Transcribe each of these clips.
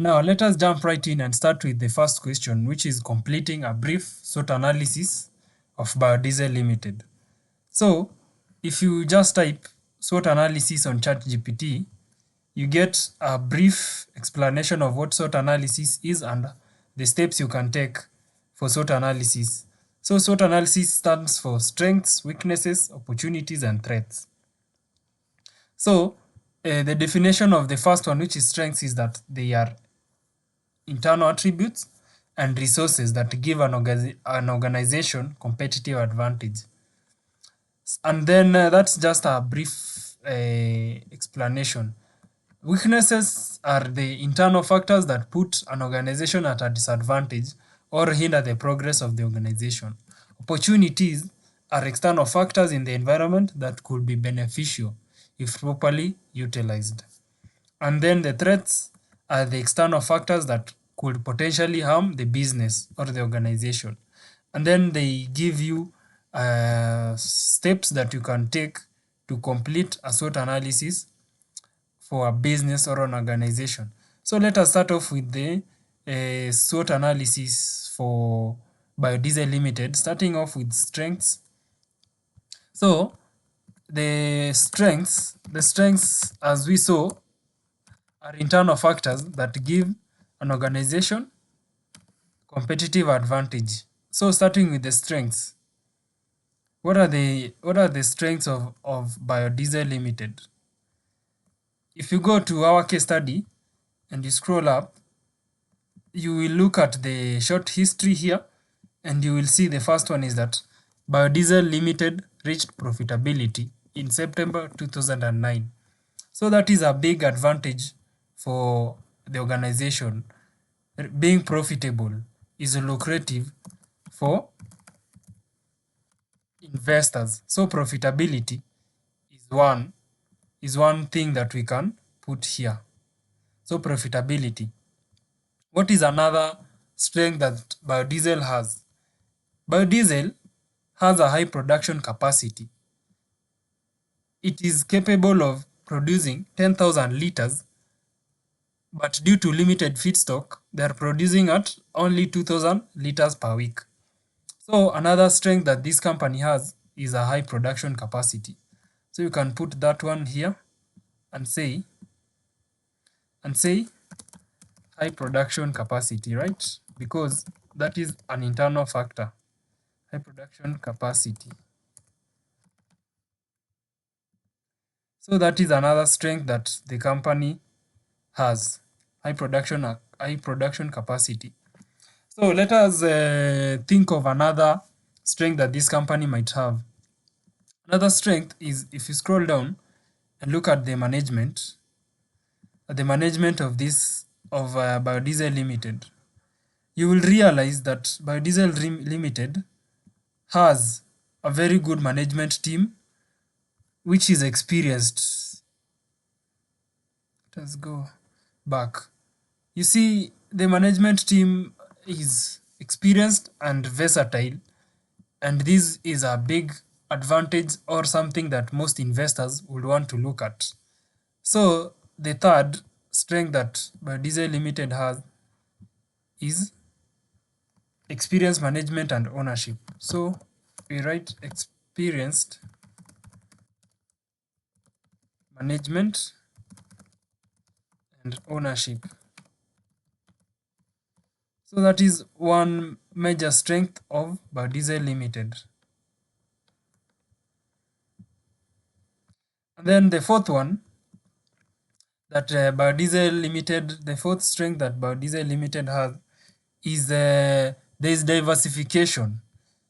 Now let us jump right in and start with the first question, which is completing a brief SWOT analysis of Biodiesel Limited. So if you just type SWOT analysis on ChatGPT, you get a brief explanation of what SWOT analysis is and the steps you can take for SWOT analysis. So SWOT analysis stands for strengths, weaknesses, opportunities, and threats. So the definition of the first one, which is strengths, is that they are internal attributes and resources that give an organization competitive advantage. And then that's just a brief explanation. Weaknesses are the internal factors that put an organization at a disadvantage or hinder the progress of the organization. Opportunities are external factors in the environment that could be beneficial if properly utilized. And then the threats are the external factors that could potentially harm the business or the organization. And then they give you steps that you can take to complete a SWOT analysis for a business or an organization. So let us start off with the SWOT analysis for Biodiesel Limited, starting off with strengths. So the strengths as we saw are internal factors that give an organization competitive advantage. So starting with the strengths, what are the strengths of Biodiesel Limited? If you go to our case study and you scroll up, you will look at the short history here and you will see the first one is that Biodiesel Limited reached profitability in September 2009. So that is a big advantage for the organization. Being profitable is lucrative for investors. So profitability is one thing that we can put here. So profitability. What is another strength that biodiesel has? Biodiesel has a high production capacity. It is capable of producing 10,000 liters, but due to limited feedstock, they are producing at only 2,000 liters per week. So another strength that this company has is a high production capacity. So you can put that one here and say high production capacity, right? Because that is an internal factor. High production capacity. So that is another strength that the company has, high production capacity. So let us think of another strength that this company might have. Another strength is if you scroll down and look at the management of Biodiesel Limited, you will realize that Biodiesel Limited has a very good management team which is experienced. Let's go back. You see, the management team is experienced and versatile, and this is a big advantage or something that most investors would want to look at. So the third strength that Biodiesel Limited has is experienced management and ownership. So we write experienced management and ownership. So that is one major strength of Biodiesel Limited. And then the fourth one that Biodiesel Limited, the fourth strength that Biodiesel Limited has is there is diversification.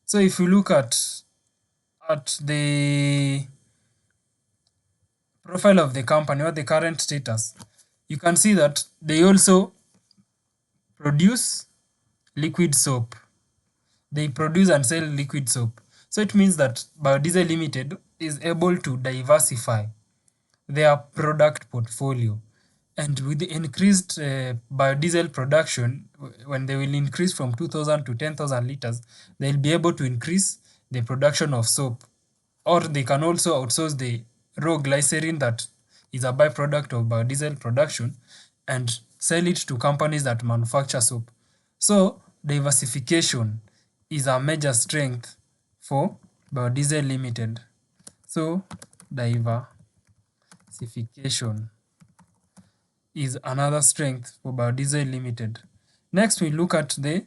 So if you look at the profile of the company or the current status, you can see that they also produce liquid soap. They produce and sell liquid soap. So it means that Biodiesel Limited is able to diversify their product portfolio. And with the increased biodiesel production, when they will increase from 2,000 to 10,000 liters, they'll be able to increase the production of soap. Or they can also outsource the raw glycerin that is a byproduct of biodiesel production and sell it to companies that manufacture soap. So diversification is a major strength for Biodiesel Limited. So diversification is another strength for Biodiesel Limited. Next, we look at the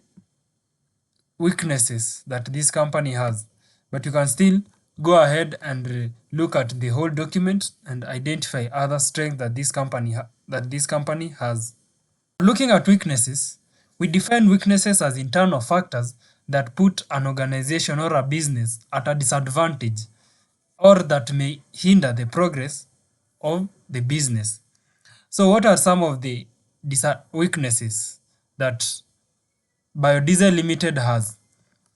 weaknesses that this company has, but you can still go ahead and look at the whole document and identify other strengths that this company has. Looking at weaknesses, we define weaknesses as internal factors that put an organization or a business at a disadvantage or that may hinder the progress of the business. So what are some of the weaknesses that Biodiesel Limited has?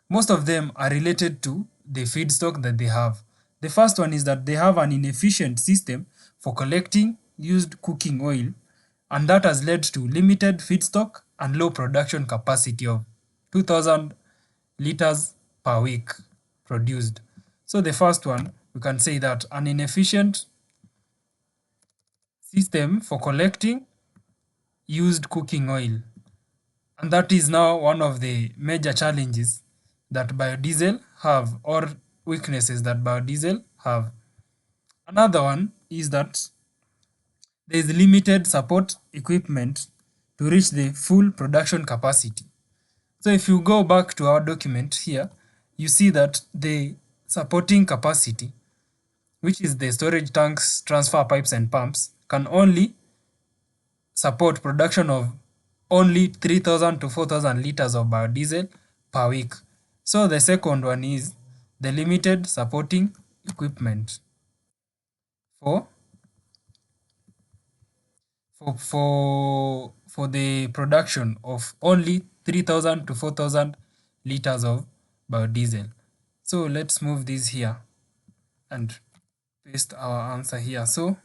Most of them are related to the feedstock that they have. The first one is that they have an inefficient system for collecting used cooking oil, and that has led to limited feedstock and low production capacity of 2,000 liters per week produced. So the first one, we can say that an inefficient system for collecting used cooking oil. And that is now one of the major challenges that biodiesel have, or weaknesses that biodiesel have. Another one is that there is limited support equipment to reach the full production capacity. So if you go back to our document here, you see that the supporting capacity, which is the storage tanks, transfer pipes and pumps, can only support production of only 3,000 to 4,000 liters of biodiesel per week. So the second one is the limited supporting equipment for for the production of only 3,000 to 4,000 liters of biodiesel. So let's move this here and paste our answer here. So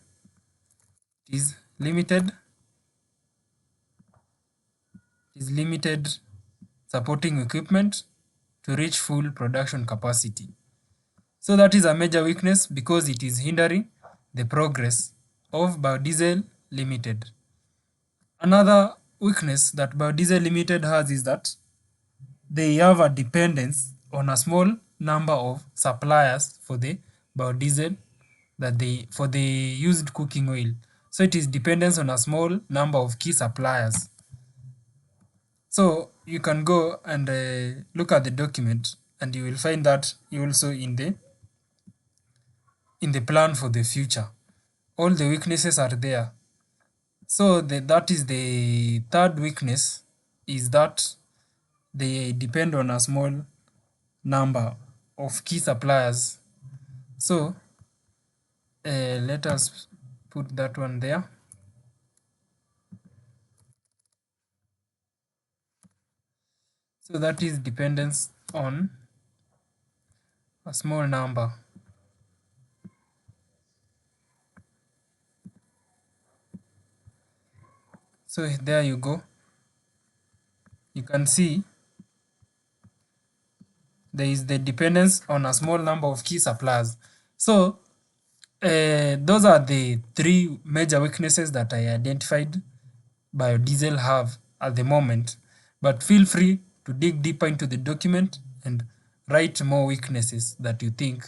it is limited supporting equipment to reach full production capacity. So that is a major weakness because it is hindering the progress of Biodiesel Limited. Another weakness that Biodiesel Limited has is that they have a dependence on a small number of suppliers for the biodiesel for the used cooking oil. So it is dependence on a small number of key suppliers. So you can go and look at the document and you will find that also in the plan for the future. All the weaknesses are there. So that is the third weakness, is that they depend on a small number of key suppliers. So let us put that one there. So that is dependence on a small number. So there you go. You can see there is the dependence on a small number of key suppliers. So those are the three major weaknesses that I identified biodiesel have at the moment. But feel free to dig deeper into the document and write more weaknesses that you think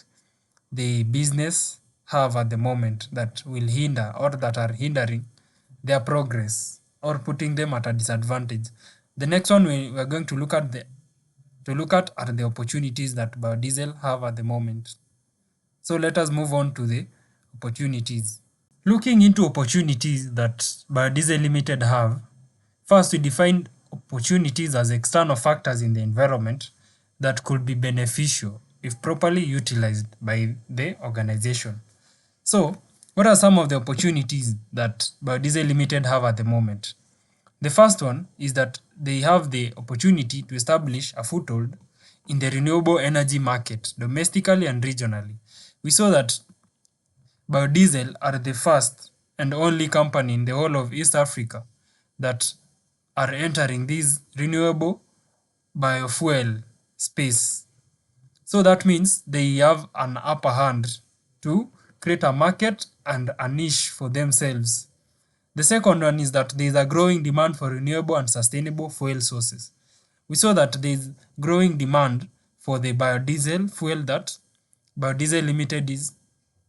the business have at the moment that will hinder or that are hindering their progress or putting them at a disadvantage. The next one we are going to look at are the opportunities that biodiesel have at the moment. So let us move on to the opportunities. Looking into opportunities that Biodiesel Limited have, first we define opportunities as external factors in the environment that could be beneficial if properly utilized by the organization. So, what are some of the opportunities that Biodiesel Limited have at the moment? The first one is that they have the opportunity to establish a foothold in the renewable energy market domestically and regionally. We saw that Biodiesel are the first and only company in the whole of East Africa that are entering this renewable biofuel space. So that means they have an upper hand to create a market and a niche for themselves. The second one is that there is a growing demand for renewable and sustainable fuel sources. We saw that there is growing demand for the biodiesel fuel that Biodiesel Limited is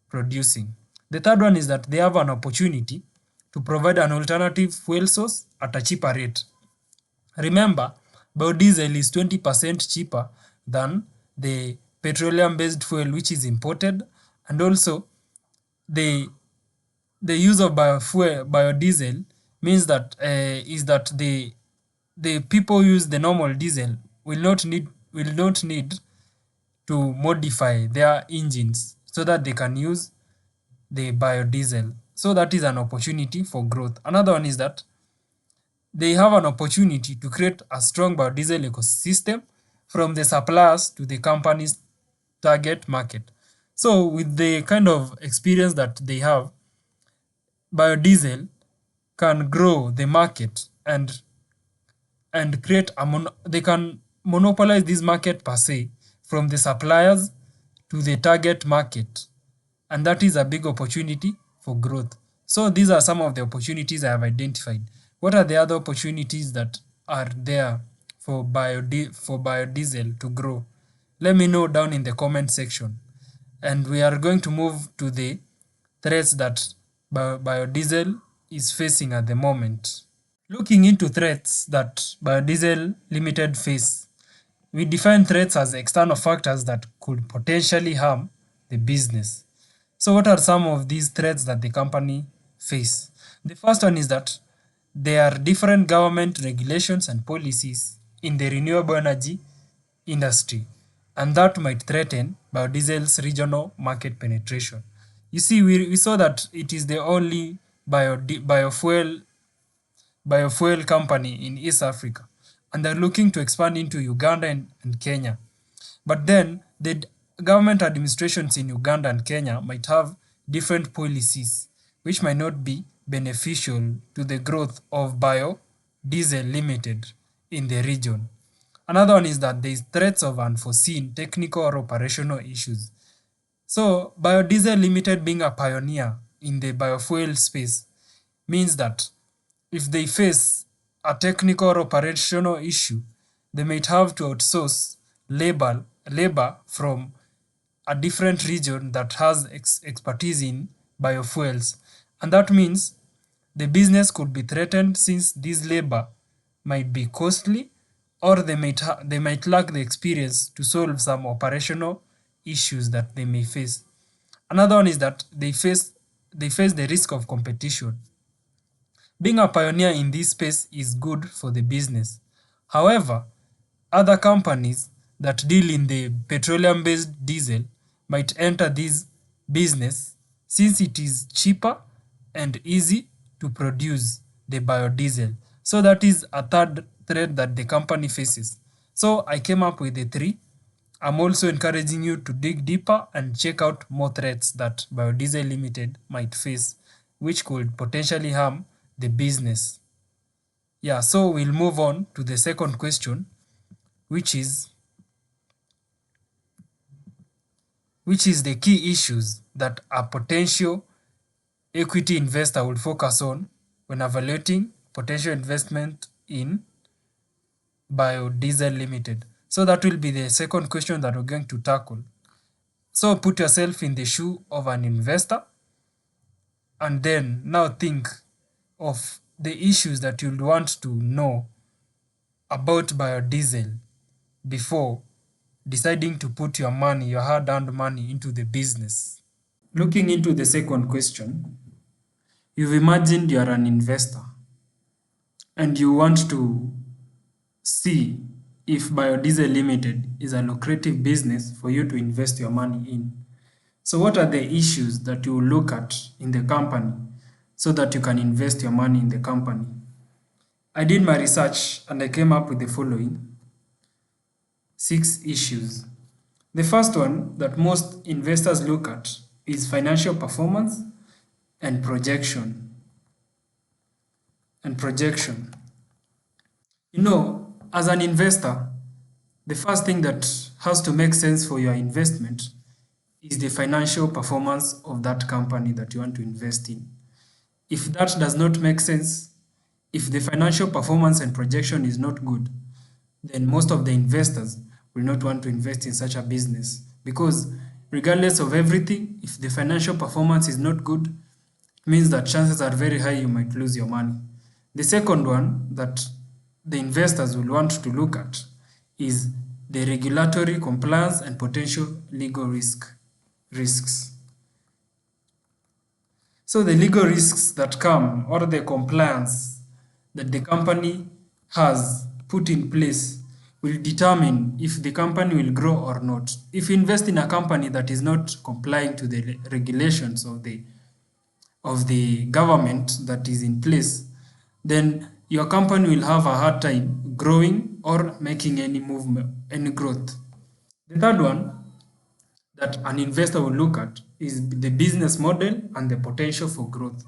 producing. The third one is that they have an opportunity to provide an alternative fuel source at a cheaper rate. Remember, biodiesel is 20% cheaper than the petroleum-based fuel which is imported, and also the the use of biodiesel means that the people use the normal diesel will not need to modify their engines so that they can use the biodiesel. So that is an opportunity for growth. Another one is that they have an opportunity to create a strong biodiesel ecosystem from the suppliers to the company's target market. So with the kind of experience that they have, biodiesel can grow the market and create they can monopolize this market per se from the suppliers to the target market, and that is a big opportunity for growth. So these are some of the opportunities I have identified. What are the other opportunities that are there for biodiesel to grow? Let me know down in the comment section. And we are going to move to the threats that biodiesel is facing at the moment. Looking into threats that Biodiesel Limited face, we define threats as external factors that could potentially harm the business. So what are some of these threats that the company face? The first one is that there are different government regulations and policies in the renewable energy industry, and that might threaten biodiesel's regional market penetration. You see, we saw that it is the only biofuel company in East Africa, and they're looking to expand into Uganda and Kenya. But then the government administrations in Uganda and Kenya might have different policies which might not be beneficial to the growth of Biodiesel Limited in the region. Another one is that there is threats of unforeseen technical or operational issues. So Biodiesel Limited, being a pioneer in the biofuel space, means that if they face a technical or operational issue, they might have to outsource labor from a different region that has expertise in biofuels. And that means the business could be threatened since this labor might be costly, or they might lack the experience to solve some operational issues that they may face. Another one is that they face the risk of competition. Being a pioneer in this space is good for the business. However, other companies that deal in the petroleum-based diesel might enter this business since it is cheaper and easy to produce the biodiesel. So that is a third threat that the company faces. So I came up with the three. I'm also encouraging you to dig deeper and check out more threats that Biodiesel Limited might face, which could potentially harm the business. Yeah, so we'll move on to the second question, which is the key issues that a potential equity investor would focus on when evaluating potential investment in Biodiesel Limited. So that will be the second question that we're going to tackle. So put yourself in the shoe of an investor and then now think of the issues that you'd want to know about biodiesel before deciding to put your money, your hard-earned money, into the business. Looking into the second question, you've imagined you're an investor and you want to see if Biodiesel Limited is a lucrative business for you to invest your money in. So what are the issues that you will look at in the company so that you can invest your money in the company? I did my research and I came up with the following 6 issues. The first one that most investors look at is financial performance and projection. You know, as an investor, the first thing that has to make sense for your investment is the financial performance of that company that you want to invest in. If that does not make sense, if the financial performance and projection is not good, then most of the investors will not want to invest in such a business, because regardless of everything, if the financial performance is not good, it means that chances are very high you might lose your money. The second one that the investors will want to look at is the regulatory compliance and potential legal risks. So the legal risks that come, or the compliance that the company has put in place, will determine if the company will grow or not. If you invest in a company that is not complying to the regulations of the government that is in place, then your company will have a hard time growing or making any movement, any growth. The third one that an investor will look at is the business model and the potential for growth.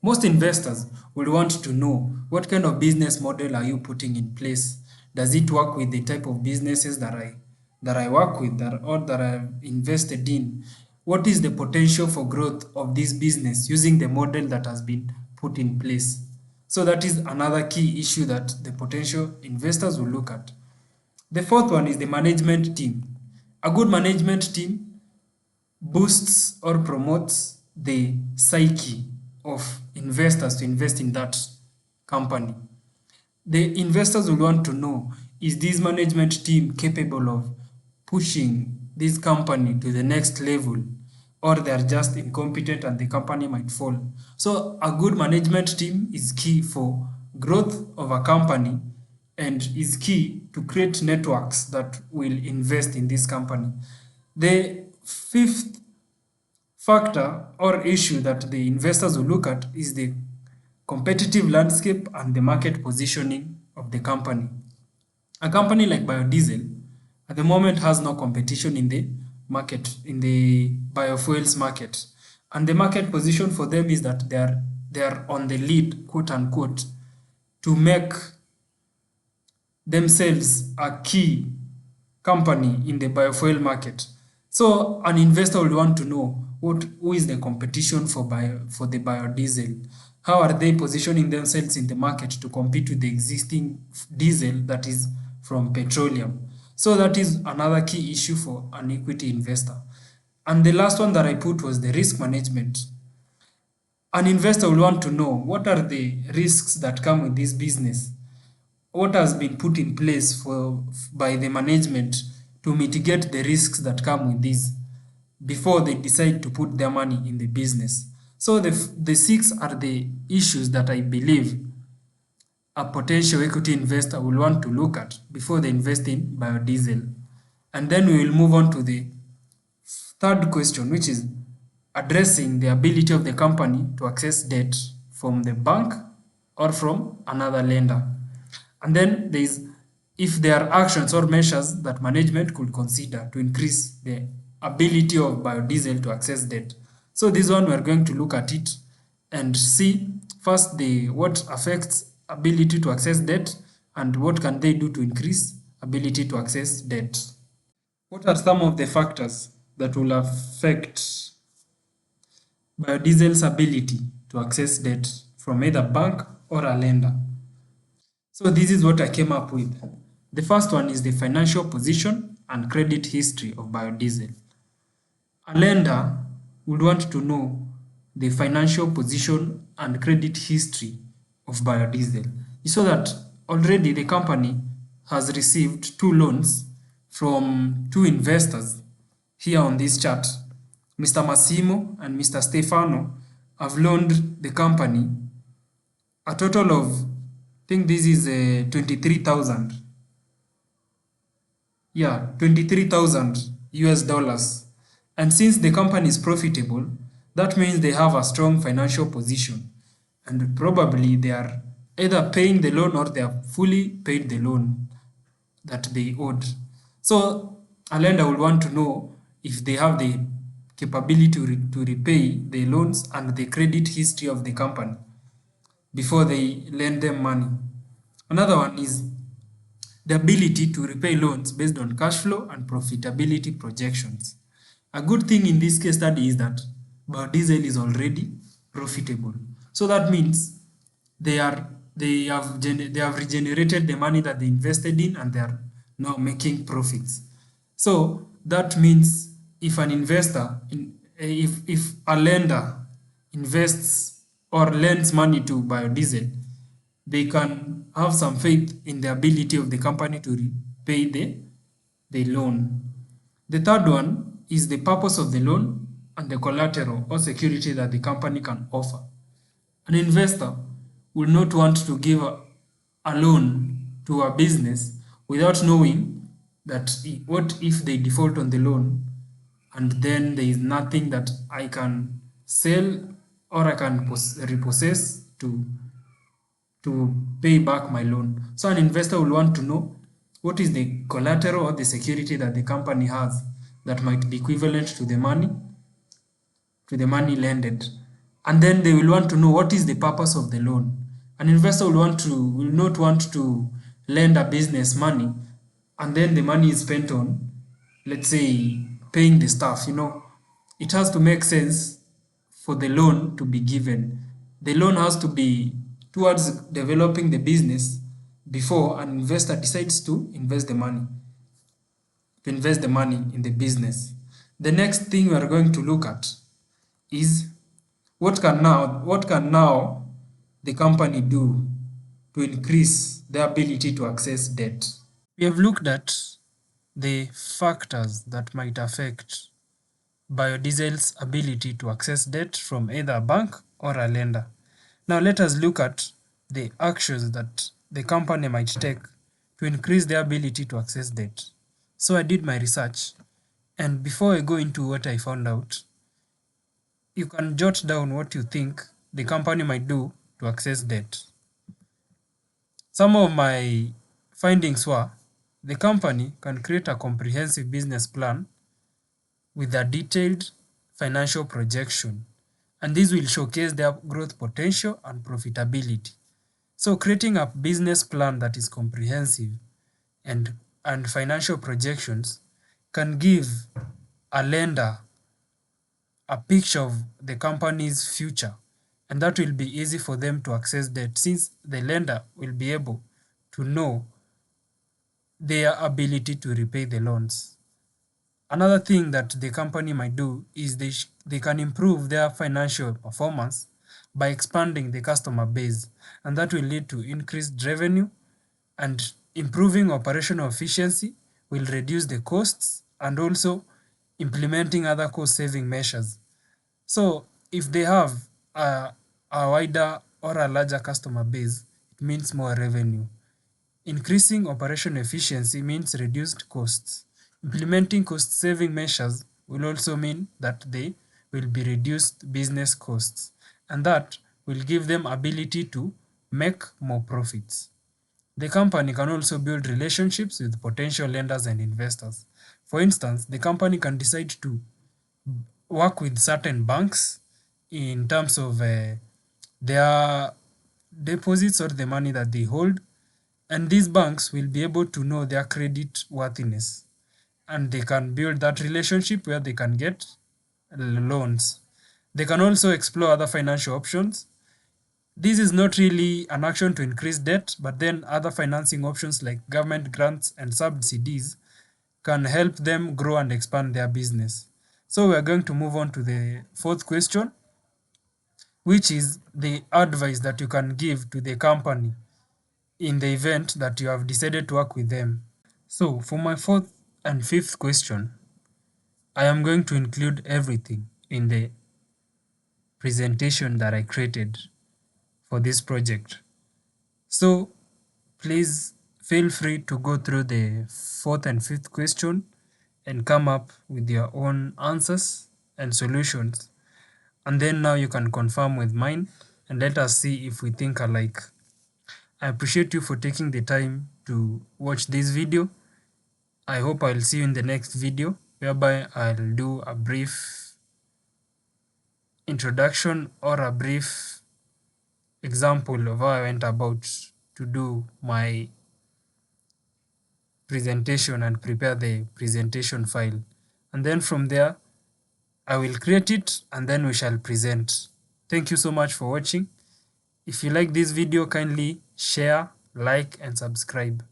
Most investors will want to know, what kind of business model are you putting in place? Does it work with the type of businesses that I work with, or that I've invested in? What is the potential for growth of this business using the model that has been put in place? So that is another key issue that the potential investors will look at. The fourth one is the management team. A good management team boosts or promotes the psyche of investors to invest in that company. The investors will want to know, is this management team capable of pushing this company to the next level, or they are just incompetent and the company might fall? So a good management team is key for growth of a company and is key to create networks that will invest in this company. The fifth factor or issue that the investors will look at is the competitive landscape and the market positioning of the company. A company like biodiesel at the moment has no competition in the market, in the biofuels market. And the market position for them is that they are on the lead, quote unquote, to make themselves a key company in the biofuel market. So an investor would want to know who is the competition for the biodiesel. How are they positioning themselves in the market to compete with the existing diesel that is from petroleum? So that is another key issue for an equity investor. And the last one that I put was the risk management. An investor will want to know, what are the risks that come with this business? What has been put in place by the management to mitigate the risks that come with this before they decide to put their money in the business? So the six are the issues that I believe a potential equity investor will want to look at before they invest in biodiesel. And then we will move on to the third question, which is addressing the ability of the company to access debt from the bank or from another lender. And then there is if there are actions or measures that management could consider to increase the ability of biodiesel to access debt. So this one we're going to look at it and see first what affects ability to access debt and what can they do to increase ability to access debt. What are some of the factors that will affect biodiesel's ability to access debt from either bank or a lender? So this is what I came up with. The first one is the financial position and credit history of biodiesel. A lender would want to know the financial position and credit history of biodiesel. So that already the company has received 2 loans from 2 investors here on this chart. Mr. Massimo and Mr. Stefano have loaned the company a total of, I think this is 23,000. Yeah, 23,000 US dollars. And since the company is profitable, that means they have a strong financial position. And probably they are either paying the loan or they have fully paid the loan that they owed. So a lender will want to know if they have the capability to repay the loans and the credit history of the company before they lend them money. Another one is the ability to repay loans based on cash flow and profitability projections. A good thing in this case study is that biodiesel is already profitable. So that means they have regenerated the money that they invested in, and they are now making profits. So that means if an investor, if a lender invests or lends money to biodiesel, they can have some faith in the ability of the company to repay the loan. The third one is the purpose of the loan and the collateral or security that the company can offer. An investor will not want to give a loan to a business without knowing that what if they default on the loan, and then there is nothing that I can sell or I can repossess to pay back my loan. So an investor will want to know what is the collateral or the security that the company has that might be equivalent to the money lended. And then they will want to know what is the purpose of the loan. An investor will not want to lend a business money and then the money is spent on, let's say, paying the staff. It has to make sense for the loan to be given. The loan has to be towards developing the business before an investor decides to invest the money in the business. The next thing we are going to look at is what can now the company do to increase their ability to access debt. We have looked at the factors that might affect biodiesel's ability to access debt from either a bank or a lender. Now let us look at the actions that the company might take to increase their ability to access debt. So I did my research, and before I go into what I found out, you can jot down what you think the company might do to access debt. Some of my findings were the company can create a comprehensive business plan with a detailed financial projection, and this will showcase their growth potential and profitability. So creating a business plan that is comprehensive and financial projections can give a lender a picture of the company's future, and that will be easy for them to access debt since the lender will be able to know their ability to repay the loans. Another thing that the company might do is they can improve their financial performance by expanding the customer base, and that will lead to increased revenue, and improving operational efficiency will reduce the costs, and also implementing other cost saving measures. So if they have a wider or a larger customer base, it means more revenue. Increasing operation efficiency means reduced costs. Implementing cost-saving measures will also mean that they will be reduced business costs, and that will give them ability to make more profits. The company can also build relationships with potential lenders and investors. For instance, the company can decide to work with certain banks in terms of their deposits or the money that they hold, and these banks will be able to know their credit worthiness, and they can build that relationship where they can get loans. They can also explore other financial options. This is not really an action to increase debt, but then other financing options like government grants and subsidies can help them grow and expand their business. So we are going to move on to the fourth question, which is the advice that you can give to the company in the event that you have decided to work with them. So for my fourth and fifth question, I am going to include everything in the presentation that I created for this project. So please feel free to go through the fourth and fifth question and come up with your own answers and solutions. And then now you can confirm with mine and let us see if we think alike. I appreciate you for taking the time to watch this video. I hope I'll see you in the next video, whereby I'll do a brief introduction or a brief example of how I went about to do my presentation and prepare the presentation file. And then from there, I will create it and then we shall present. Thank you so much for watching. If you like this video, kindly share, like and subscribe.